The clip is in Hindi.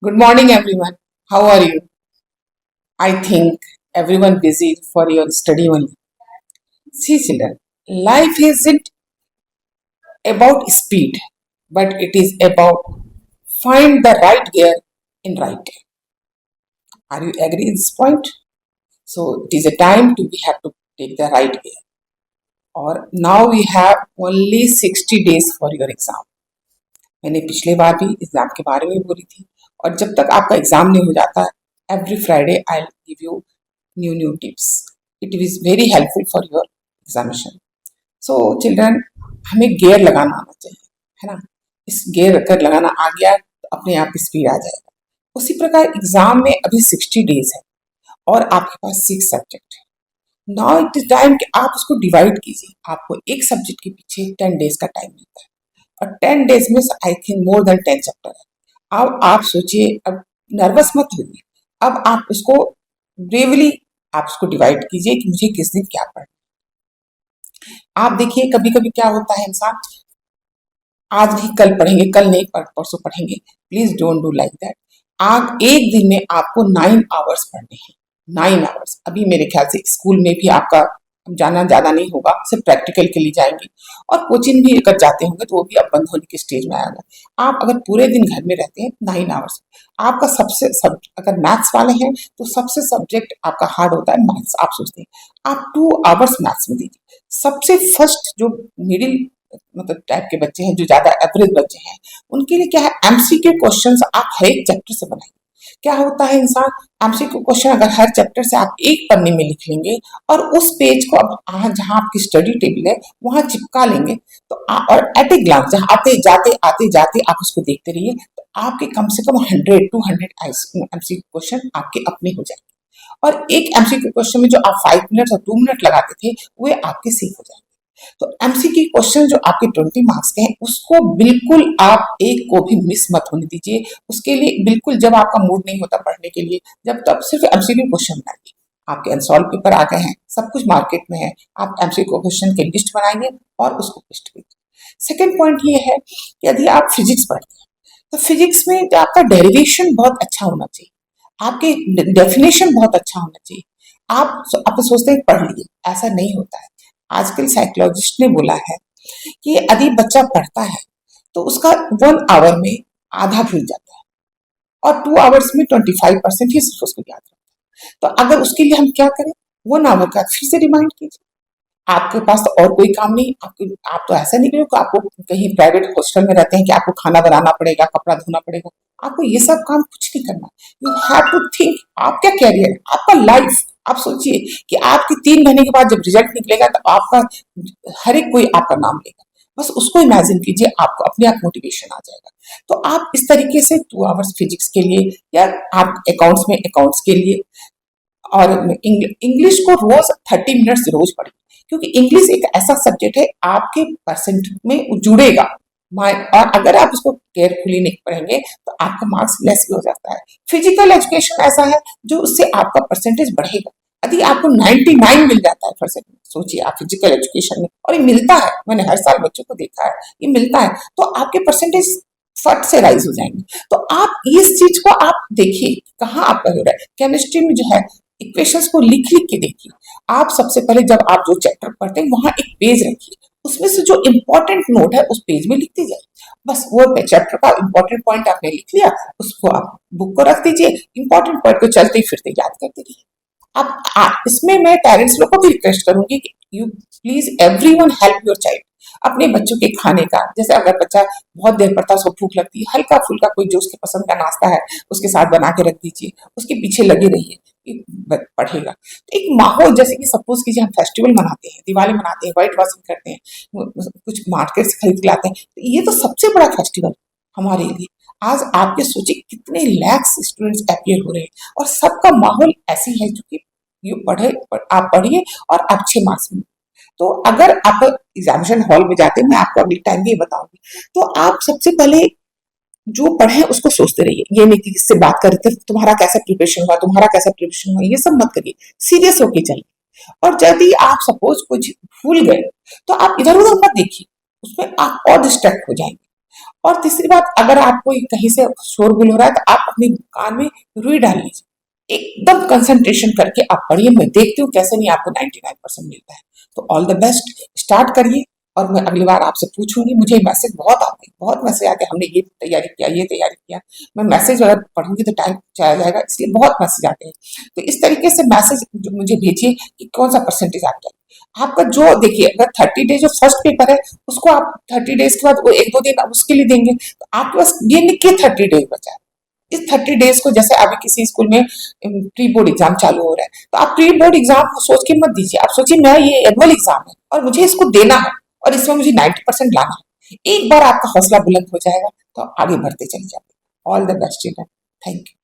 Good morning, everyone. How are you? I think everyone busy for your study only. See, children, life isn't about speed, but it is about find the right gear in right time. Are you agree with this point? So it is a time to we have to take the right gear. और now we have only 60 days for your exam. मैंने पिछले बार भी एग्जाम के बारे में बोली थी और जब तक आपका एग्जाम नहीं हो जाता every Friday I give you new tips. It is very helpful for your examination. So children, हमें गेयर लगाना आना चाहिए, है ना. इस गेयर अगर लगाना आ गया तो अपने आप स्पीड आ जाएगा. उसी प्रकार एग्जाम में अभी 60 डेज है और आपके पास 6 सब्जेक्ट है. नाउ इट इज टाइम कि आप उसको डिवाइड कीजिए. आपको एक सब्जेक्ट के पीछे 10 डेज का टाइम मिलता है और 10 डेज में I think more than 10 chapter है. अब आप सोचिए, अब नर्वस मत होइए. अब आप उसको ब्रेवली आप उसको डिवाइड कीजिए कि मुझे किस दिन क्या पढ़ना. आप देखिए कभी कभी क्या होता है, इंसान आज नहीं कल पढ़ेंगे, कल नहीं परसों पढ़ेंगे. Please don't do like that. आप एक दिन में आपको 9 आवर्स पढ़ने हैं. 9 आवर्स. अभी मेरे ख्याल से स्कूल में भी आपका जाना ज्यादा नहीं होगा, सिर्फ प्रैक्टिकल के लिए जाएंगे और कोचिंग भी अगर जाते होंगे तो वो भी अब बंद होने के स्टेज में आएगा. आप अगर पूरे दिन घर में रहते हैं 9 आवर्स, आपका अगर मैथ्स वाले हैं तो सबसे सब्जेक्ट आपका हार्ड होता है मैथ्स. आप सोचते हैं आप 2 आवर्स मैथ्स में दीजिए. सबसे फर्स्ट जो मिडिल मतलब टाइप के बच्चे हैं, जो ज्यादा एवरेज बच्चे हैं, उनके लिए क्या है, एमसीक्यू क्वेश्चंस आप हर एक चैप्टर से बनाइए. क्या होता है, इंसान एमसीक्यू क्वेश्चन अगर हर चैप्टर से आप एक पन्ने में लिख लेंगे और उस पेज को अब जहां आपकी स्टडी टेबल है वहां चिपका लेंगे तो और एट ए ग्लांस जहां आते जाते आप उसको देखते रहिए तो आपके कम से कम 100-200 एमसीक्यू क्वेश्चन आपके अपने हो जाएंगे. और एक एमसीक्यू क्वेश्चन में जो आप 5 मिनट और 2 मिनट लगाते थे वे आपके सेव हो जाएंगे. तो एमसीक्यू क्वेश्चन जो आपके 20 मार्क्स के हैं उसको बिल्कुल आप एक को भी मिस मत होने दीजिए. उसके लिए बिल्कुल जब आपका मूड नहीं होता पढ़ने के लिए, जब तब सिर्फ एमसीक्यू क्वेश्चन बनाइए. आपके अनसॉल्व पेपर आ गए हैं, सब कुछ मार्केट में है, आप एमसीक्यू क्वेश्चन की लिस्ट बनाइए और उसको पेस्ट कीजिए. सेकेंड पॉइंट ये है कि यदि आप फिजिक्स पढ़ते हैं तो फिजिक्स में जो आपका डेरिवेशन बहुत अच्छा होना चाहिए, आपके डेफिनेशन बहुत अच्छा होना चाहिए. आप सोचते हैं पढ़ लिए, ऐसा नहीं होता है. आजकल साइकोलॉजिस्ट ने बोला है कि यदि बच्चा पढ़ता है तो उसका 1 आवर में आधा भूल जाता है और 2 आवर्स में 25% ही सिर्फ उसको याद रहता है. तो अगर उसके लिए हम क्या करें, 1 आवर का फिर से रिमाइंड कीजिए. आपके पास तो और कोई काम नहीं, आप तो ऐसा नहीं करो, आपको कहीं प्राइवेट हॉस्टल में रहते हैं कि आपको खाना बनाना पड़ेगा, कपड़ा धोना पड़ेगा. आपको ये सब काम कुछ नहीं करना. यू हैव टू थिंक आपका कैरियर, आपका लाइफ. आप सोचिए कि आपके 3 महीने के बाद जब रिजल्ट निकलेगा तो आपका हर एक कोई आपका नाम लेगा. बस उसको इमेजिन कीजिए, आपको अपने आप मोटिवेशन आ जाएगा. तो आप इस तरीके से 2 आवर्स फिजिक्स के लिए या आप अकाउंट्स में अकाउंट्स के लिए और इंग्लिश को रोज 30 मिनट्स रोज पढ़िए. क्योंकि इंग्लिश एक ऐसा सब्जेक्ट है आपके परसेंट में जुड़ेगा. और अगर आप उसको केयरफुली नहीं पढ़ेंगे तो आपका मार्क्स लेस भी हो जाता है. फिजिकल एजुकेशन ऐसा है जो उससे आपका परसेंटेज बढ़ेगा. यदि आपको 99 मिल जाता है परसेंट, सोचिए आप फिजिकल एजुकेशन में, और ये मिलता है, मैंने हर साल बच्चों को देखा है, ये मिलता है, तो आपके परसेंटेज फट से राइज हो जाएंगे. तो आप इस चीज को आप देखिए कहाँ आपका हो रहा है. केमिस्ट्री में जो है इक्वेशंस को लिख लिख के देखिए. आप सबसे पहले जब आप जो चैप्टर पढ़ते हैं वहां एक पेज रखिए, उसमें से जो इंपॉर्टेंट नोट है उस पेज में लिखते जाइए. बस वो चैप्टर का इंपॉर्टेंट पॉइंट आपने लिख लिया, उसको आप बुक को रख दीजिए, इंपॉर्टेंट पॉइंट को चलते फिरते याद करते रहिए. अब इसमें मैं पेरेंट्स लोग को भी रिक्वेस्ट करूंगी कि you please everyone help your child. अपने बच्चों के खाने का, जैसे अगर बच्चा बहुत देर पढ़ता है, उसको भूख लगती है, हल्का फुल्का कोई जो उसके पसंद का नाश्ता है उसके साथ बना के रख दीजिए, उसके पीछे लगे रहिए, पढ़ेगा. तो एक माहौल, जैसे कि सपोज कीजिए हम फेस्टिवल मनाते हैं, दिवाली मनाते हैं, व्हाइट वॉशिंग करते हैं, कुछ मार्केट से खरीद के लाते हैं, तो ये तो सबसे बड़ा फेस्टिवल हमारे लिए. आज आपके सोचिए कितने लैक्स स्टूडेंट्स अपियर हो रहे हैं और सबका माहौल ऐसी है जो कि आप पढ़िए और अच्छे मार्क्स में. तो अगर आप एग्जामिनेशन हॉल में जाते हैं, मैं आपको अगले टाइम भी बताऊंगी, तो आप सबसे पहले जो पढ़े उसको सोचते रहिए. ये नहीं कि किससे बात कर रहे थे, तुम्हारा कैसा प्रिपरेशन हुआ, ये सब मत करिए. सीरियस होके चाहिए. और यदि आप सपोज कुछ भूल गए तो आप इधर उधर मत देखिए, उसमें आप और डिस्ट्रैक्ट हो जाएंगे. और तीसरी बात, अगर आपको कहीं से शोरगुल हो रहा है तो आप अपने कान में रुई डाल लीजिए, एकदम कंसंट्रेशन करके आप पढ़िए। मैं देखती हूँ कैसे नहीं आपको 99% मिलता है। तो ऑल द बेस्ट, स्टार्ट करिए। और मैं अगली बार आपसे पूछूंगी, मुझे मैसेज बहुत आते हैं, बहुत मैसेज आते हैं, हमने ये तैयारी किया, ये तैयारी किया। मैं मैसेज अगर पढ़ूंगी तो टाइम चला जाएगा, इसलिए बहुत मैसेज आते हैं। तो इस तरीके से मैसेज मुझे भेजिए कि कौन सा परसेंटेज आ गया आपका। जो देखिए, अगर 30 डेज जो फर्स्ट पेपर है उसको आप 30 डेज के बाद वो एक दो दिन आप उसके लिए देंगे, तो आपके पास ये लिख के 30 डेज बचा है। इस 30 डेज को, जैसे अभी किसी स्कूल में प्री बोर्ड एग्जाम चालू हो रहा है, तो आप प्री बोर्ड एग्जाम सोच के मत दीजिए। आप सोचिए मैं ये एनुअल एग्जाम है और मुझे इसको देना है और इसमें मुझे 90% लाना है। एक बार आपका हौसला बुलंद हो जाएगा तो आगे बढ़ते चले जाएंगे। All the best children. Thank you.